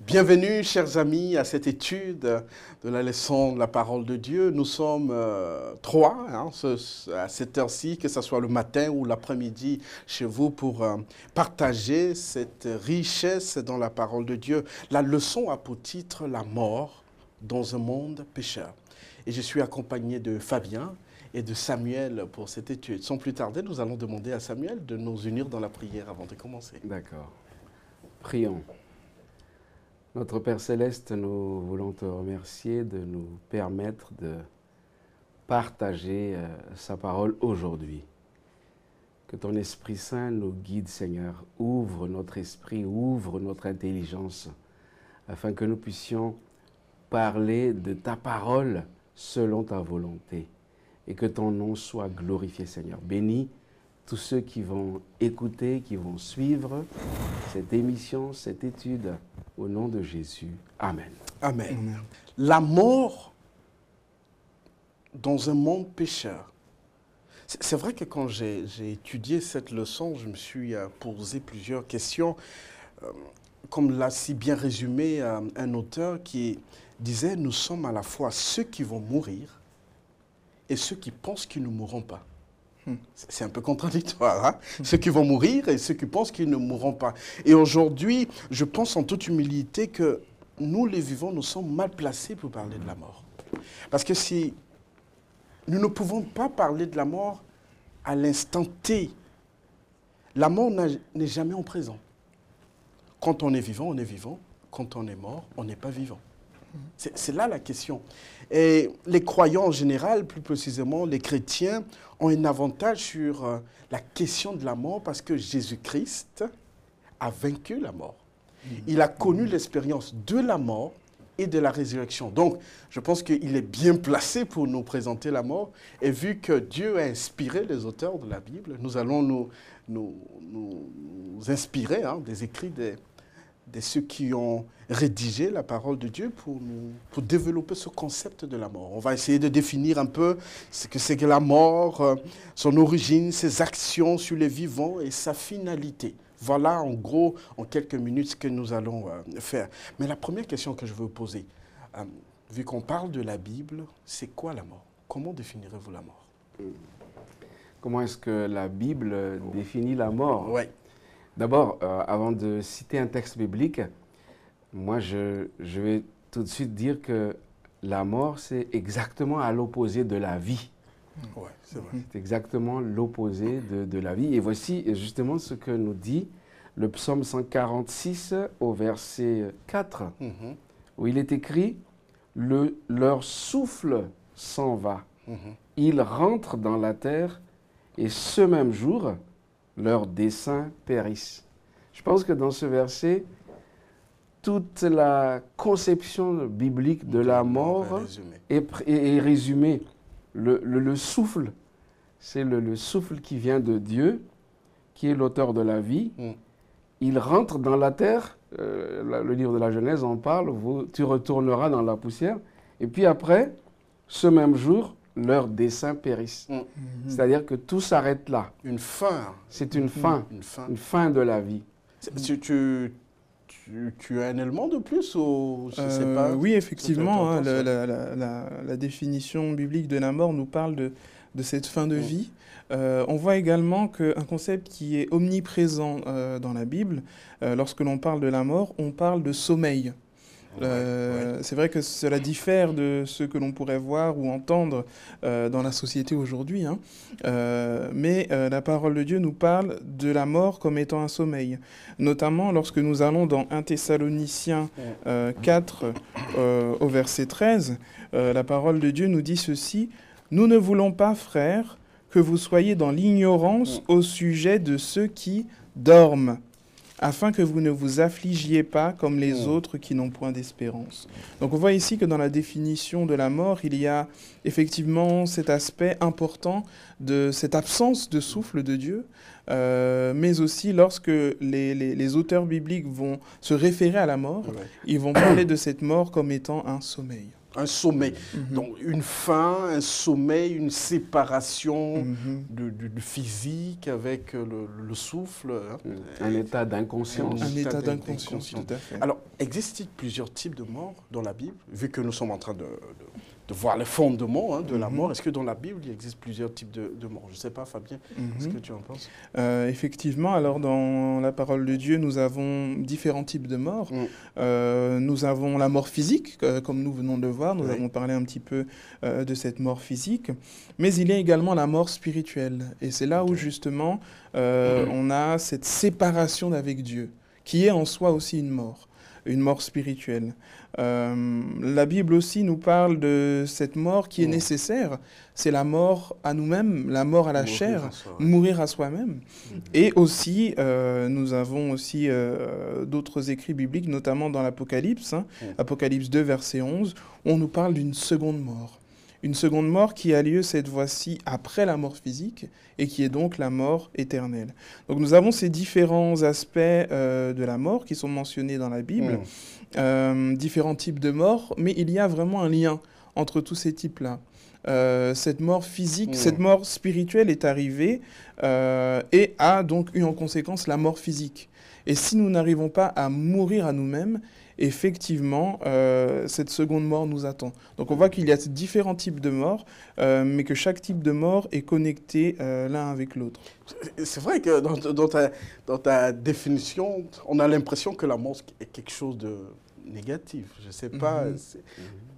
Bienvenue, chers amis, à cette étude de la leçon de la parole de Dieu. Nous sommes trois à cette heure-ci, que ce soit le matin ou l'après-midi chez vous, pour partager cette richesse dans la parole de Dieu. La leçon a pour titre « La mort dans un monde pécheur ». Et je suis accompagné de Fabien et de Samuel pour cette étude. Sans plus tarder, nous allons demander à Samuel de nous unir dans la prière avant de commencer. D'accord. Prions. Notre Père Céleste, nous voulons te remercier de nous permettre de partager sa parole aujourd'hui. Que ton Esprit Saint nous guide, Seigneur. Ouvre notre esprit, ouvre notre intelligence, afin que nous puissions parler de ta parole selon ta volonté. Et que ton nom soit glorifié, Seigneur. Bénis tous ceux qui vont écouter, qui vont suivre cette émission, cette étude, au nom de Jésus. Amen. Amen. Amen. La mort dans un monde pécheur. C'est vrai que quand j'ai étudié cette leçon, je me suis posé plusieurs questions. Comme l'a si bien résumé un auteur qui disait « Nous sommes à la fois ceux qui vont mourir et ceux qui pensent qu'ils ne mourront pas ». C'est un peu contradictoire, hein? Ceux qui vont mourir et ceux qui pensent qu'ils ne mourront pas. Et aujourd'hui, je pense en toute humilité que nous, les vivants, nous sommes mal placés pour parler de la mort. Parce que si nous ne pouvons pas parler de la mort à l'instant T, la mort n'est jamais en présent. Quand on est vivant, on est vivant. Quand on est mort, on n'est pas vivant. C'est là la question. Et les croyants en général, plus précisément les chrétiens, ont un avantage sur la question de la mort parce que Jésus-Christ a vaincu la mort. Il a connu l'expérience de la mort et de la résurrection. Donc, je pense qu'il est bien placé pour nous présenter la mort. Et vu que Dieu a inspiré les auteurs de la Bible, nous allons nous inspirer des écrits de ceux qui ont rédigé la parole de Dieu pour développer ce concept de la mort. On va essayer de définir un peu ce que c'est que la mort, son origine, ses actions sur les vivants et sa finalité. Voilà en gros, en quelques minutes, ce que nous allons faire. Mais la première question que je veux vous poser, vu qu'on parle de la Bible, c'est quoi la mort? Comment définirez-vous la mort? Comment est-ce que la Bible définit la mort? Oui. D'abord, avant de citer un texte biblique, moi je vais tout de suite dire que la mort, c'est exactement à l'opposé de la vie. Oui, c'est vrai. C'est exactement l'opposé de la vie. Et voici justement ce que nous dit le psaume 146 au verset 4, où il est écrit « Leur souffle s'en va, ils rentrent dans la terre et ce même jour, leurs desseins périssent. » Je pense que dans ce verset, toute la conception biblique de la mort est résumée. Le souffle, c'est le souffle qui vient de Dieu, qui est l'auteur de la vie. Il rentre dans la terre, le livre de la Genèse en parle, tu retourneras dans la poussière. Et puis après, ce même jour, leurs desseins périssent. C'est-à-dire que tout s'arrête là. Une fin. C'est une fin, une fin de la vie. Tu as un élément de plus ou je sais pas? Oui, effectivement, la définition biblique de la mort nous parle de cette fin de vie. On voit également qu'un concept qui est omniprésent dans la Bible, lorsque l'on parle de la mort, on parle de sommeil. C'est vrai que cela diffère de ce que l'on pourrait voir ou entendre dans la société aujourd'hui, mais la parole de Dieu nous parle de la mort comme étant un sommeil, notamment lorsque nous allons dans 1 Thessaloniciens 4 au verset 13, la parole de Dieu nous dit ceci: « Nous ne voulons pas, frères, que vous soyez dans l'ignorance au sujet de ceux qui dorment, afin que vous ne vous affligiez pas comme les autres qui n'ont point d'espérance. » Donc on voit ici que dans la définition de la mort, il y a effectivement cet aspect important de cette absence de souffle de Dieu, mais aussi lorsque les auteurs bibliques vont se référer à la mort, ils vont parler de cette mort comme étant un sommeil. Un sommet. Donc, une fin, un sommet, une séparation du physique avec le souffle. Hein. Un état d'inconscience. Un état d'inconscience, tout à fait. Alors, existe-t-il plusieurs types de morts dans la Bible? Vu que nous sommes en train de voir les fondements de la mort, est-ce que dans la Bible, il existe plusieurs types de morts? Je ne sais pas, Fabien, qu'est-ce que tu en penses? Effectivement, alors dans la parole de Dieu, nous avons différents types de morts. Nous avons la mort physique, comme nous venons de le voir. Nous avons parlé un petit peu de cette mort physique. Mais il y a également la mort spirituelle. Et c'est là où, justement, on a cette séparation d'avec Dieu, qui est en soi aussi une mort spirituelle. La Bible aussi nous parle de cette mort qui est nécessaire. C'est la mort à nous-mêmes, la mort à la chair, mourir à soi-même. Et aussi, nous avons aussi d'autres écrits bibliques, notamment dans l'Apocalypse, Apocalypse 2, verset 11, où on nous parle d'une seconde mort. Une seconde mort qui a lieu cette fois-ci après la mort physique et qui est donc la mort éternelle. Donc nous avons ces différents aspects de la mort qui sont mentionnés dans la Bible, différents types de morts, mais il y a vraiment un lien entre tous ces types-là. Cette mort physique, cette mort spirituelle est arrivée et a donc eu en conséquence la mort physique. Et si nous n'arrivons pas à mourir à nous-mêmes, effectivement, cette seconde mort nous attend. Donc on voit qu'il y a différents types de morts, mais que chaque type de mort est connecté l'un avec l'autre. C'est vrai que dans ta définition, on a l'impression que la mort est quelque chose de négatif. Je ne sais pas,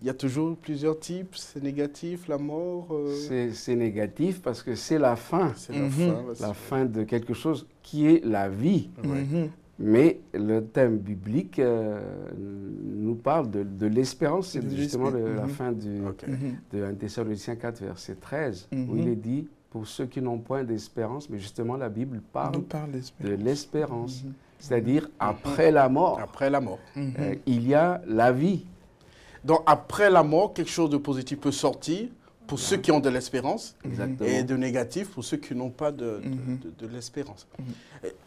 il y a toujours plusieurs types, c'est négatif, la mort C'est négatif parce que c'est la fin. C'est la fin de quelque chose qui est la vie. Mais le thème biblique nous parle de l'espérance. C'est justement la fin de 1 Thessaloniciens 4, verset 13, où il est dit, pour ceux qui n'ont point d'espérance, mais justement la Bible parle de l'espérance. C'est-à-dire après la mort. Après la mort. Il y a la vie. Donc après la mort, quelque chose de positif peut sortir pour ceux qui ont de l'espérance et de négatif pour ceux qui n'ont pas de l'espérance.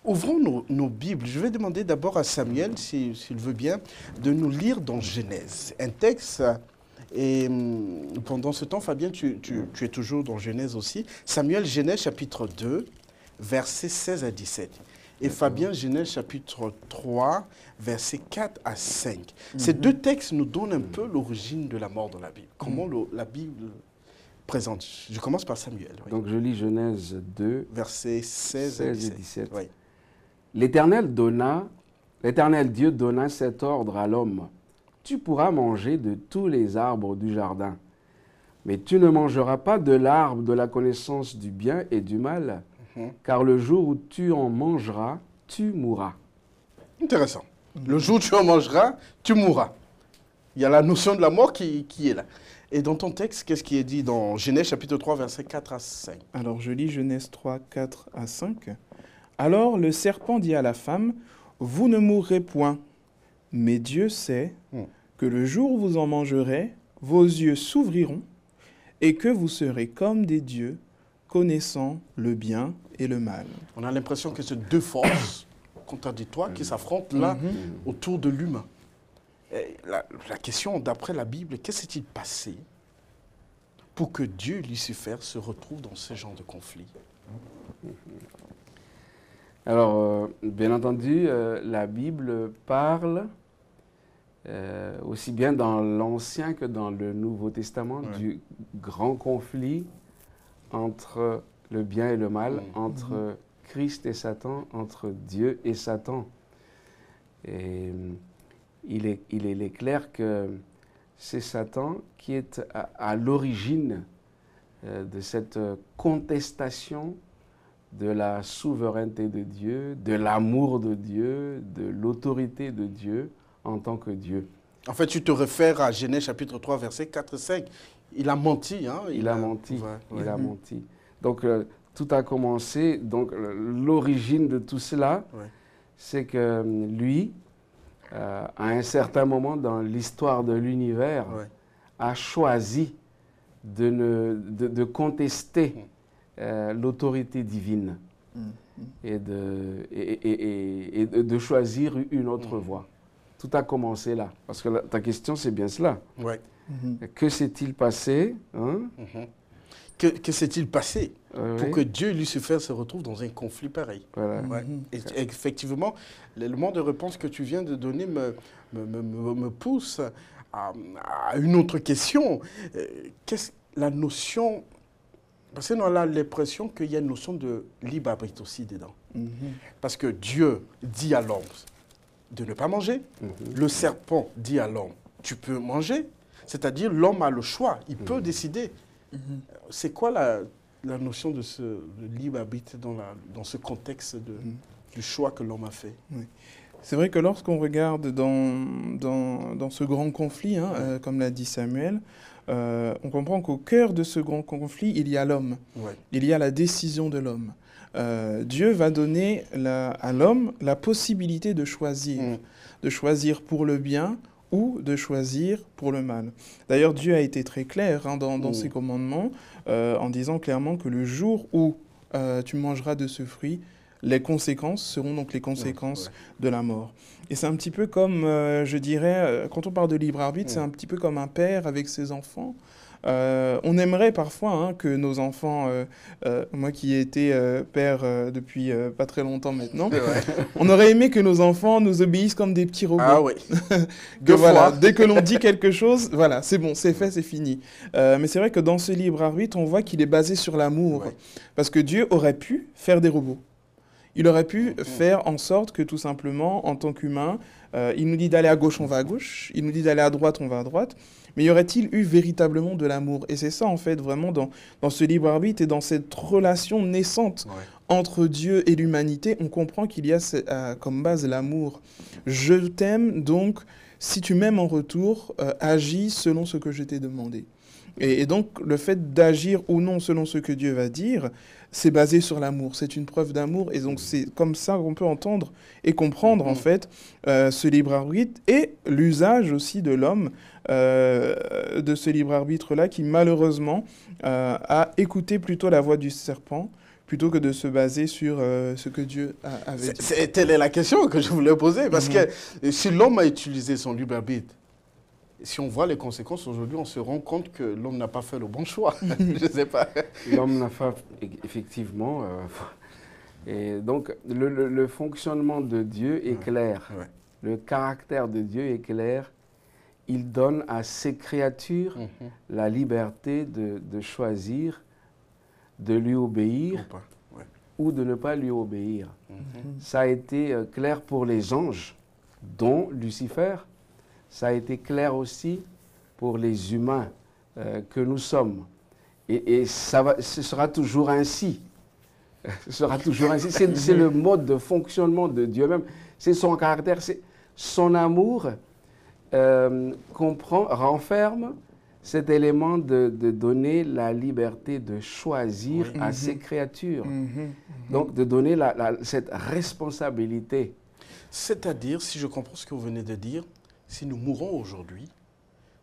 Ouvrons nos Bibles. Je vais demander d'abord à Samuel, s'il veut bien, de nous lire dans Genèse, un texte. Et pendant ce temps, Fabien, tu es toujours dans Genèse aussi. Samuel, Genèse chapitre 2, versets 16 à 17. Et Fabien, Genèse chapitre 3, versets 4 à 5. Ces deux textes nous donnent un peu l'origine de la mort dans la Bible. Comment la Bible présente. Je commence par Samuel. Donc je lis Genèse 2, versets 16 et 17. Oui. L'Éternel Dieu donna cet ordre à l'homme. Tu pourras manger de tous les arbres du jardin, mais tu ne mangeras pas de l'arbre de la connaissance du bien et du mal, car le jour où tu en mangeras, tu mourras. Intéressant. Le jour où tu en mangeras, tu mourras. Il y a la notion de la mort qui est là. Et dans ton texte, qu'est-ce qui est dit dans Genèse chapitre 3, versets 4 à 5? Alors je lis Genèse 3, 4 à 5. Alors le serpent dit à la femme, « Vous ne mourrez point, mais Dieu sait que le jour où vous en mangerez, vos yeux s'ouvriront et que vous serez comme des dieux, connaissant le bien et le mal. » On a l'impression que c'est deux forces contradictoires qui s'affrontent là autour de l'humain. La question, d'après la Bible, qu'est-ce qui s'est passé pour que Dieu, Lucifer, se retrouve dans ce genre de conflit? Alors, bien entendu, la Bible parle, aussi bien dans l'Ancien que dans le Nouveau Testament, du grand conflit entre le bien et le mal, entre Christ et Satan, entre Dieu et Satan. Et il est clair que c'est Satan qui est à l'origine de cette contestation de la souveraineté de Dieu, de l'amour de Dieu, de l'autorité de Dieu en tant que Dieu. En fait, tu te réfères à Genèse chapitre 3, versets 4 et 5. Il a menti. Hein? Il a menti. Il a menti. Donc, tout a commencé. Donc, l'origine de tout cela, c'est que lui, à un certain moment dans l'histoire de l'univers, a choisi de contester l'autorité divine et de choisir une autre voie. tout a commencé là. Parce que ta question, c'est bien cela. Ouais. Que s'est-il passé hein? Que s'est-il passé pour que Dieu et Lucifer se retrouvent dans un conflit pareil? Voilà. Ouais. Et effectivement, l'élément de réponse que tu viens de donner me pousse à une autre question. Qu'est-ce la notion... Parce que on a l'impression qu'il y a une notion de libre arbitre aussi dedans. Parce que Dieu dit à l'homme de ne pas manger. Le serpent dit à l'homme, tu peux manger. C'est-à-dire l'homme a le choix, il peut décider. C'est quoi la notion de ce libre arbitre dans ce contexte du choix que l'homme a fait? C'est vrai que lorsqu'on regarde dans ce grand conflit, comme l'a dit Samuel, on comprend qu'au cœur de ce grand conflit, il y a l'homme. Il y a la décision de l'homme. Dieu va donner à l'homme la possibilité de choisir pour le bien ou de choisir pour le mal. D'ailleurs, Dieu a été très clair dans ses commandements en disant clairement que le jour où tu mangeras de ce fruit, les conséquences seront donc les conséquences de la mort. Et c'est un petit peu comme, je dirais, quand on parle de libre arbitre, c'est un petit peu comme un père avec ses enfants. On aimerait parfois que nos enfants, moi qui ai été père depuis pas très longtemps maintenant, on aurait aimé que nos enfants nous obéissent comme des petits robots. Ah oui. Voilà, dès que l'on dit quelque chose, voilà, c'est bon, c'est fait, c'est fini. Mais c'est vrai que dans ce libre arbitre, on voit qu'il est basé sur l'amour. Parce que Dieu aurait pu faire des robots. Il aurait pu faire en sorte que tout simplement, en tant qu'humain, il nous dit d'aller à gauche, on va à gauche. Il nous dit d'aller à droite, on va à droite. Mais y aurait-il eu véritablement de l'amour? Et c'est ça, en fait, vraiment, dans ce libre arbitre et dans cette relation naissante entre Dieu et l'humanité, on comprend qu'il y a comme base l'amour. Je t'aime, donc, si tu m'aimes en retour, agis selon ce que je t'ai demandé. Et donc, le fait d'agir ou non selon ce que Dieu va dire, c'est basé sur l'amour. C'est une preuve d'amour. Et donc, c'est comme ça qu'on peut entendre et comprendre, en fait, ce libre arbitre et l'usage aussi de l'homme de ce libre arbitre-là qui, malheureusement, a écouté plutôt la voix du serpent plutôt que de se baser sur ce que Dieu avait dit. Telle est la question que je voulais poser. Parce que si l'homme a utilisé son libre arbitre, si on voit les conséquences aujourd'hui, on se rend compte que l'homme n'a pas fait le bon choix. Je ne sais pas. L'homme n'a pas, effectivement. Et donc, le fonctionnement de Dieu est clair. Le caractère de Dieu est clair. Il donne à ses créatures la liberté de choisir, de lui obéir ou de ne pas lui obéir. Ça a été clair pour les anges, dont Lucifer. Ça a été clair aussi pour les humains que nous sommes. Et ce sera toujours ainsi. Ce sera toujours ainsi. C'est le mode de fonctionnement de Dieu même. C'est son caractère, c'est son amour renferme cet élément de donner la liberté de choisir à ses créatures. Donc de donner cette responsabilité. C'est-à-dire, si je comprends ce que vous venez de dire, si nous mourons aujourd'hui,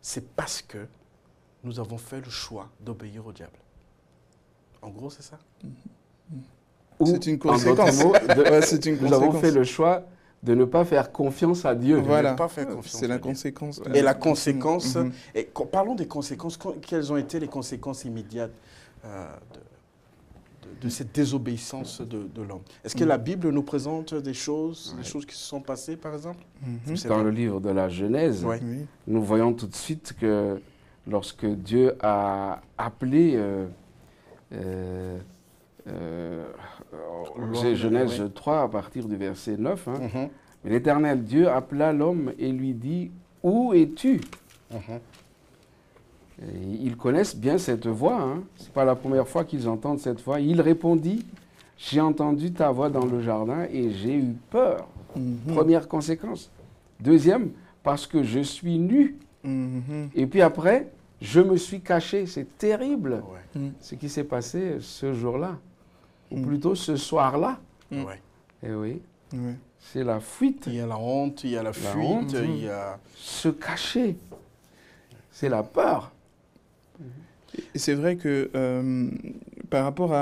c'est parce que nous avons fait le choix d'obéir au diable. En gros, c'est ça? C'est une conséquence. Nous avons fait le choix de ne pas faire confiance à Dieu. Voilà, c'est la conséquence. Et la conséquence, et parlons des conséquences, quelles ont été les conséquences immédiates de cette désobéissance de l'homme? Est-ce que la Bible nous présente des choses qui se sont passées, par exemple? Dans le livre de la Genèse, nous voyons tout de suite que lorsque Dieu a appelé Genèse 3 à partir du verset 9, mais l'Éternel Dieu appela l'homme et lui dit « Où es-tu » Ils connaissent bien cette voix. Ce n'est pas la première fois qu'ils entendent cette voix. Il répondit, j'ai entendu ta voix dans le jardin et j'ai eu peur. Première conséquence. Deuxième, parce que je suis nu. Et puis après, je me suis caché. C'est terrible ce qui s'est passé ce jour-là. Ou plutôt ce soir-là. Et oui. C'est la fuite. Il y a la honte, il y a la fuite, il y a... Se cacher. C'est la peur. Et c'est vrai que par rapport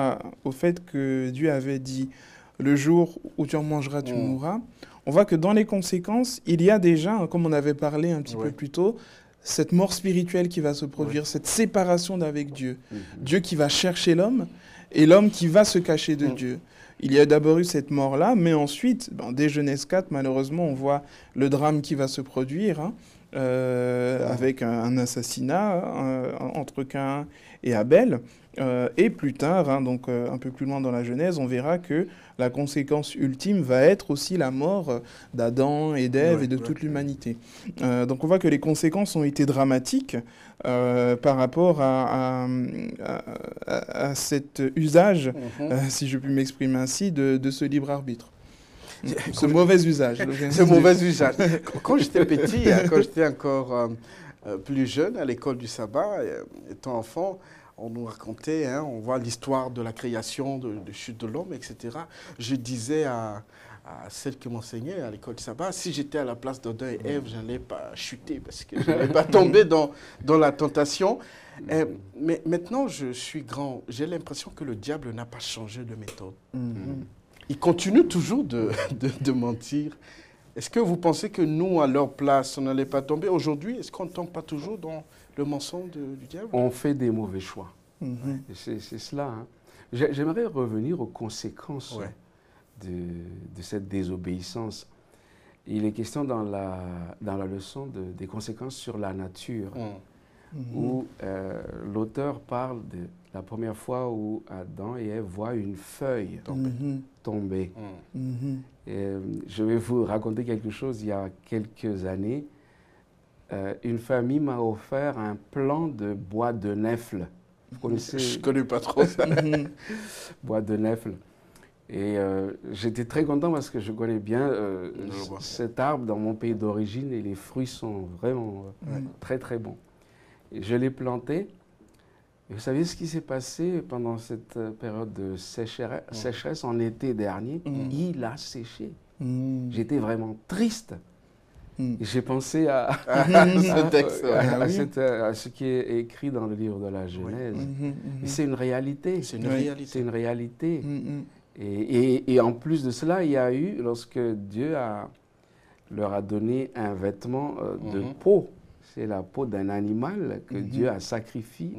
au fait que Dieu avait dit « Le jour où tu en mangeras, tu mourras », on voit que dans les conséquences, il y a déjà, hein, comme on avait parlé un petit peu plus tôt, cette mort spirituelle qui va se produire, cette séparation d'avec Dieu. Dieu qui va chercher l'homme et l'homme qui va se cacher de Dieu. Il y a d'abord eu cette mort-là, mais ensuite, dès Genèse 4, malheureusement, on voit le drame qui va se produire, hein, avec un assassinat entre Caïn et Abel. Et plus tard, hein, donc un peu plus loin dans la Genèse, on verra que la conséquence ultime va être aussi la mort d'Adam et d'Ève et de toute l'humanité. Donc on voit que les conséquences ont été dramatiques par rapport à cet usage, si je puis m'exprimer ainsi, de ce libre arbitre. Ce mauvais usage. Ce mauvais usage. Quand j'étais petit, quand j'étais encore plus jeune, à l'école du sabbat, étant enfant, on nous racontait, hein, on voit l'histoire de la création, de chute de l'homme, etc. Je disais à celle qui m'enseignait à l'école du sabbat, si j'étais à la place d'Adam et Ève, je n'allais pas chuter parce que je n'allais pas tomber dans la tentation. Mais maintenant, je suis grand. J'ai l'impression que le diable n'a pas changé de méthode. Il continue toujours de mentir. Est-ce que vous pensez que nous, à leur place, on n'allait pas tomber aujourd'hui? Est-ce qu'on ne tombe pas toujours dans le mensonge du diable? On fait des mauvais choix. C'est cela. Hein. J'aimerais revenir aux conséquences de cette désobéissance. Il est question dans la leçon des conséquences sur la nature, où l'auteur parle de la première fois où Adam et Ève voient une feuille tomber. Et, je vais vous raconter quelque chose. Il y a quelques années, une famille m'a offert un plant de bois de nèfle. Vous connaissez? Je ne connais pas trop ça. Bois de nèfle. Et j'étais très content parce que je connais bien cet arbre dans mon pays d'origine et les fruits sont vraiment très très bons. Et je l'ai planté. Et vous savez ce qui s'est passé pendant cette période de sécheresse en été dernier? Il a séché. J'étais vraiment triste. J'ai pensé à ce texte, à ce qui est écrit dans le livre de la Genèse. C'est une réalité. C'est une réalité. Et en plus de cela, il y a eu, lorsque Dieu leur a donné un vêtement de peau, c'est la peau d'un animal que Dieu a sacrifié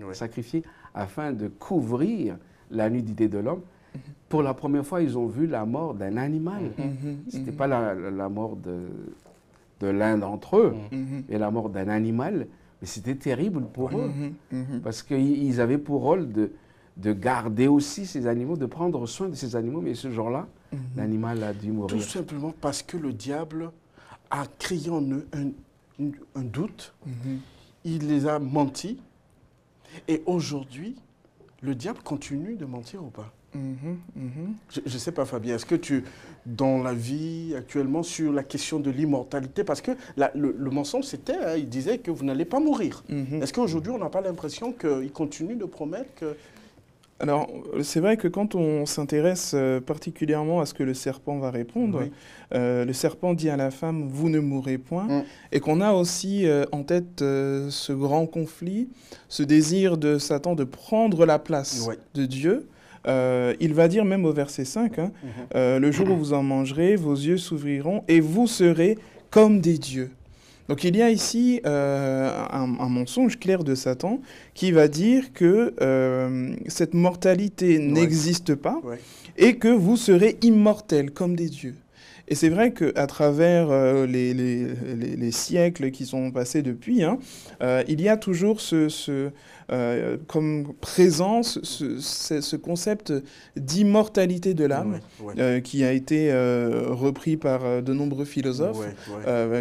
afin de couvrir la nudité de l'homme. Pour la première fois, ils ont vu la mort d'un animal. Ce n'était pas la mort de l'un d'entre eux, mais la mort d'un animal. Mais c'était terrible pour eux, parce qu'ils avaient pour rôle de garder aussi ces animaux, de prendre soin de ces animaux. Mais ce jour-là, l'animal a dû mourir. Tout simplement parce que le diable a créé en eux un doute, il les a menti, et aujourd'hui, le diable continue de mentir ou pas? Je ne sais pas, Fabien, est-ce que dans la vie actuellement, sur la question de l'immortalité, parce que le mensonge, c'était, hein, il disait que vous n'allez pas mourir. Est-ce qu'aujourd'hui, on n'a pas l'impression qu'il continue de promettre que... Alors, c'est vrai que quand on s'intéresse particulièrement à ce que le serpent va répondre, le serpent dit à la femme « vous ne mourrez point », et qu'on a aussi en tête ce grand conflit, ce désir de Satan de prendre la place de Dieu. Il va dire même au verset 5, hein, le jour où vous en mangerez, vos yeux s'ouvriront et vous serez comme des dieux. Donc il y a ici un mensonge clair de Satan qui va dire que cette mortalité n'existe pas et que vous serez immortels comme des dieux. Et c'est vrai qu'à travers les siècles qui sont passés depuis, hein, il y a toujours comme présence ce concept d'immortalité de l'âme qui a été repris par de nombreux philosophes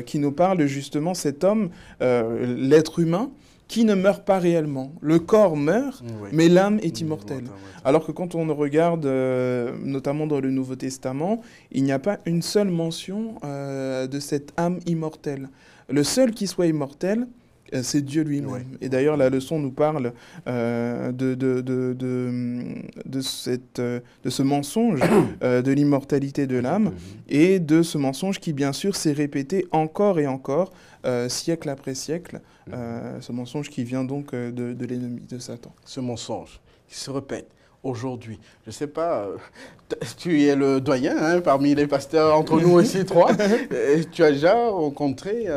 qui nous parlent justement cet homme, l'être humain, qui ne meurt pas réellement. Le corps meurt, mais l'âme est immortelle. Alors que quand on regarde, notamment dans le Nouveau Testament, il n'y a pas une seule mention de cette âme immortelle. Le seul qui soit immortel, c'est Dieu lui-même. Et d'ailleurs, la leçon nous parle de ce mensonge de l'immortalité de l'âme et de ce mensonge qui, bien sûr, s'est répété encore et encore, siècle après siècle. Ce mensonge qui vient donc de l'ennemi, de Satan. Ce mensonge qui se répète. aujourd'hui. Je ne sais pas, tu es le doyen hein, parmi les pasteurs, entre nous aussi trois. Et tu as déjà rencontré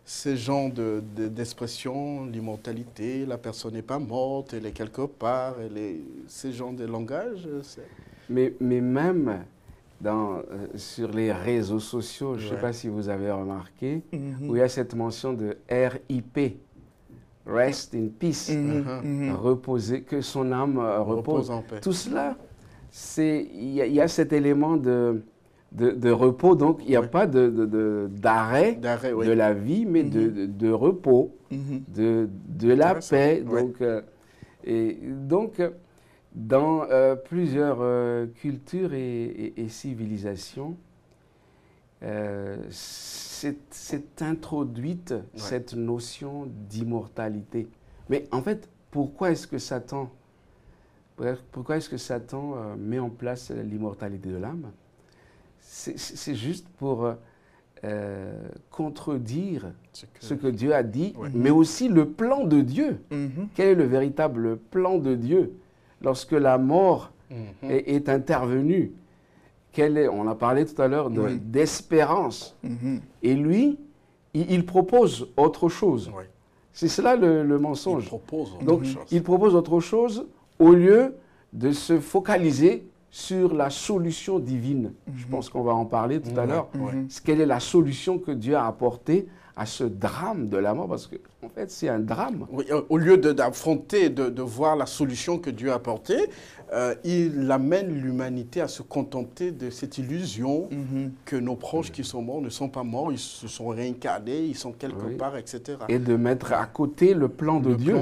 ces genres d'expressions, l'immortalité, la personne n'est pas morte, elle est quelque part, ces genres de langage. Mais même sur les réseaux sociaux, je ne sais pas si vous avez remarqué, où il y a cette mention de RIP. Rest in peace, reposer, que son âme repose en paix. Tout cela, il y a cet élément de repos, donc il n'y a pas d'arrêt de la vie, mais de repos, de la paix. Donc, dans plusieurs cultures et civilisations, c'est introduite cette notion d'immortalité. Mais en fait, pourquoi est-ce que Satan met en place l'immortalité de l'âme? C'est juste pour contredire ce que Dieu a dit, mais aussi le plan de Dieu. Quel est le véritable plan de Dieu lorsque la mort est intervenue? On a parlé tout à l'heure d'espérance. Et lui, il propose autre chose. C'est cela le mensonge. Il propose autre chose au lieu de se focaliser sur la solution divine. Je pense qu'on va en parler tout à l'heure. Quelle est la solution que Dieu a apportée à ce drame de la mort? Parce qu'en fait, c'est un drame. Oui, au lieu d'affronter, de voir la solution que Dieu a apportée, il amène l'humanité à se contenter de cette illusion que nos proches qui sont morts ne sont pas morts, ils se sont réincarnés, ils sont quelque part, etc. Et de mettre à côté le plan de Dieu,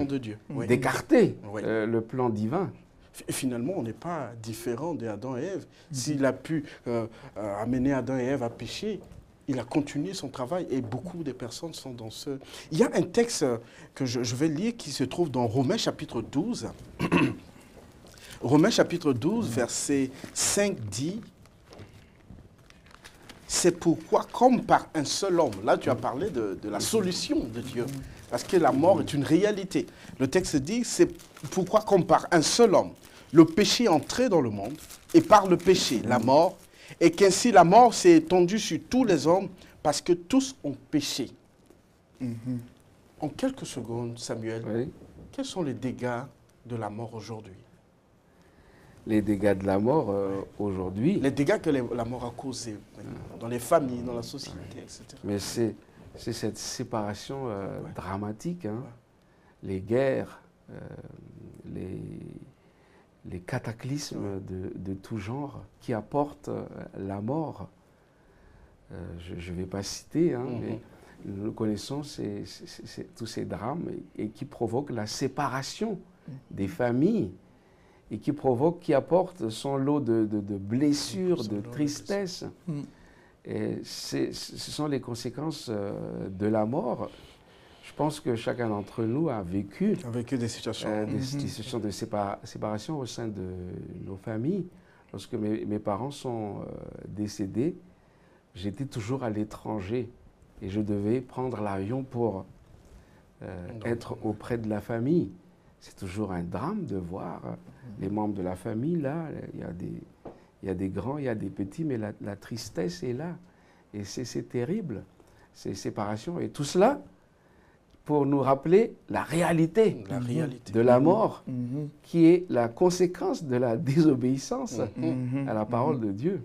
d'écarter le plan divin. Finalement, on n'est pas différent d'Adam et Ève. S'il a pu amener Adam et Ève à pécher, il a continué son travail et beaucoup de personnes sont dans ce... Il y a un texte que je vais lire qui se trouve dans Romains chapitre 12. Romains chapitre 12, verset 5 dit « C'est pourquoi, comme par un seul homme, là tu as parlé de la solution de Dieu, parce que la mort est une réalité. Le texte dit « C'est pourquoi, comme par un seul homme, le péché est entré dans le monde, et par le péché, la mort, et qu'ainsi la mort s'est étendue sur tous les hommes, parce que tous ont péché. En quelques secondes, Samuel, quels sont les dégâts de la mort aujourd'hui? Les dégâts de la mort aujourd'hui. Les dégâts que la mort a causés dans les familles, dans la société, etc. Mais c'est cette séparation dramatique. Hein. Les guerres, les cataclysmes de tout genre qui apportent la mort. Je ne vais pas citer, hein, mais nous connaissons tous ces drames et qui provoquent la séparation des familles. Et qui apporte son lot de blessures, de tristesse. Et ce sont les conséquences de la mort. Je pense que chacun d'entre nous a vécu des situations, situations de séparation au sein de nos familles. Lorsque mes parents sont décédés, j'étais toujours à l'étranger et je devais prendre l'avion pour être auprès de la famille. C'est toujours un drame de voir les membres de la famille, là, il y a des grands, il y a des petits, mais la tristesse est là. Et c'est terrible, ces séparations. Et tout cela pour nous rappeler la réalité de la mort, qui est la conséquence de la désobéissance à la parole de Dieu.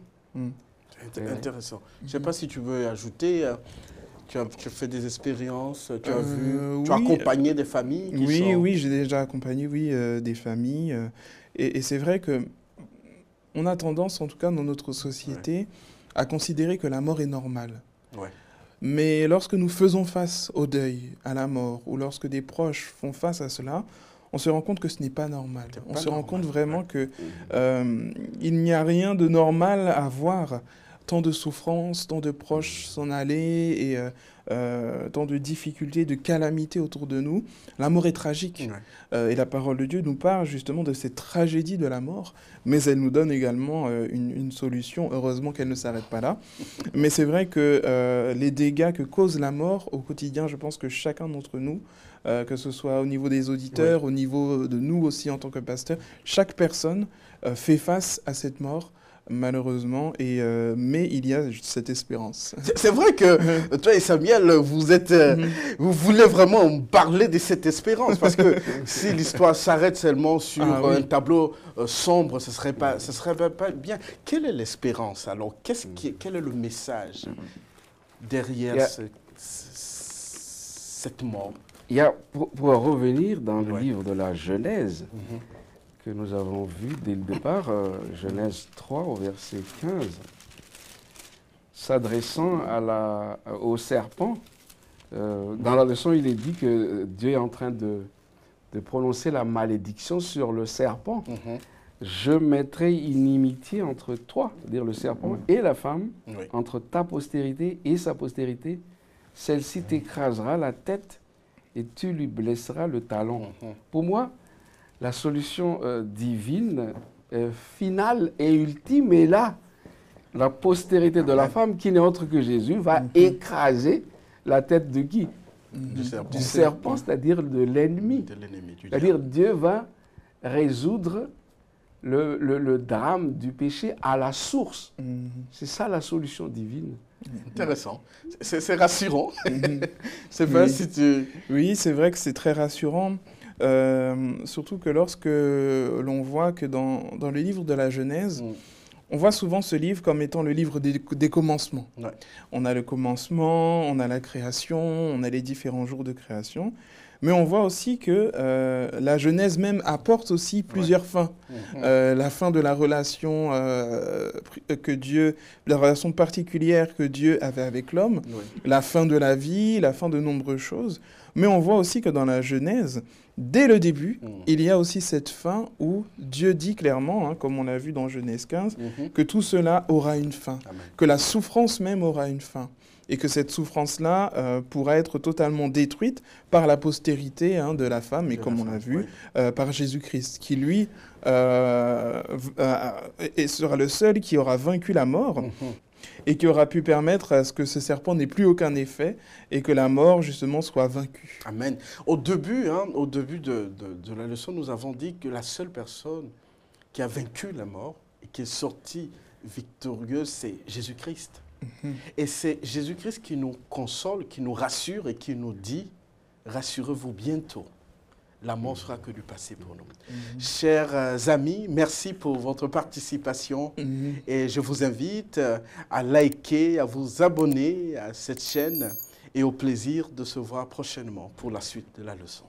C'est intéressant. Je ne sais pas si tu veux ajouter... Tu as fait des expériences, tu as vu, tu as accompagné des familles Oui, j'ai déjà accompagné des familles. Et c'est vrai qu'on a tendance, en tout cas dans notre société, à considérer que la mort est normale. Mais lorsque nous faisons face au deuil, à la mort, ou lorsque des proches font face à cela, on se rend compte que ce n'est pas normal. On se rend compte vraiment qu'il n'y a rien de normal à voir tant de souffrances, tant de proches s'en aller et tant de difficultés, de calamités autour de nous. La mort est tragique. Et la parole de Dieu nous parle justement de cette tragédie de la mort, mais elle nous donne également une solution. Heureusement qu'elle ne s'arrête pas là. Mais c'est vrai que les dégâts que cause la mort au quotidien, je pense que chacun d'entre nous, que ce soit au niveau des auditeurs, au niveau de nous aussi en tant que pasteurs, chaque personne fait face à cette mort, malheureusement, mais il y a cette espérance. C'est vrai que toi et Samuel, vous voulez vraiment parler de cette espérance, parce que si l'histoire s'arrête seulement sur un tableau sombre, ce serait pas bien. Quelle est l'espérance alors? Quel est le message derrière cette mort? Il y a, pour revenir dans le livre de la Genèse, que nous avons vu dès le départ, Genèse 3 au verset 15, s'adressant au serpent, dans la leçon il est dit que Dieu est en train de prononcer la malédiction sur le serpent. Je mettrai inimitié entre toi, c'est-à-dire le serpent et la femme, entre ta postérité et sa postérité. Celle-ci t'écrasera la tête et tu lui blesseras le talon. Pour moi, la solution divine, finale et ultime est là. La postérité de la femme, qui n'est autre que Jésus, va écraser la tête de qui? Du serpent, c'est-à-dire de l'ennemi. C'est-à-dire Dieu va résoudre le drame du péché à la source. C'est ça la solution divine. Intéressant. C'est rassurant. C'est pas si tu... Oui, c'est vrai que c'est très rassurant. Surtout que lorsque l'on voit que dans le livre de la Genèse, on voit souvent ce livre comme étant le livre des commencements. On a le commencement, on a la création, on a les différents jours de création. Mais on voit aussi que la Genèse même apporte aussi plusieurs fins. La fin de la relation la relation particulière que Dieu avait avec l'homme, la fin de la vie, la fin de nombreuses choses. Mais on voit aussi que dans la Genèse, dès le début, il y a aussi cette fin où Dieu dit clairement, comme on l'a vu dans Genèse 15, que tout cela aura une fin, que la souffrance même aura une fin. Et que cette souffrance-là pourra être totalement détruite par la postérité de la femme, et comme on l'a vu, par Jésus-Christ, qui lui sera le seul qui aura vaincu la mort et qui aura pu permettre à ce que ce serpent n'ait plus aucun effet et que la mort, justement, soit vaincue. Amen. Au début de la leçon, nous avons dit que la seule personne qui a vaincu la mort et qui est sortie victorieuse, c'est Jésus-Christ. Et c'est Jésus-Christ qui nous console, qui nous rassure et qui nous dit « Rassurez-vous bientôt, la mort sera que du passé pour nous. » Chers amis, merci pour votre participation et je vous invite à liker, à vous abonner à cette chaîne et au plaisir de se voir prochainement pour la suite de la leçon.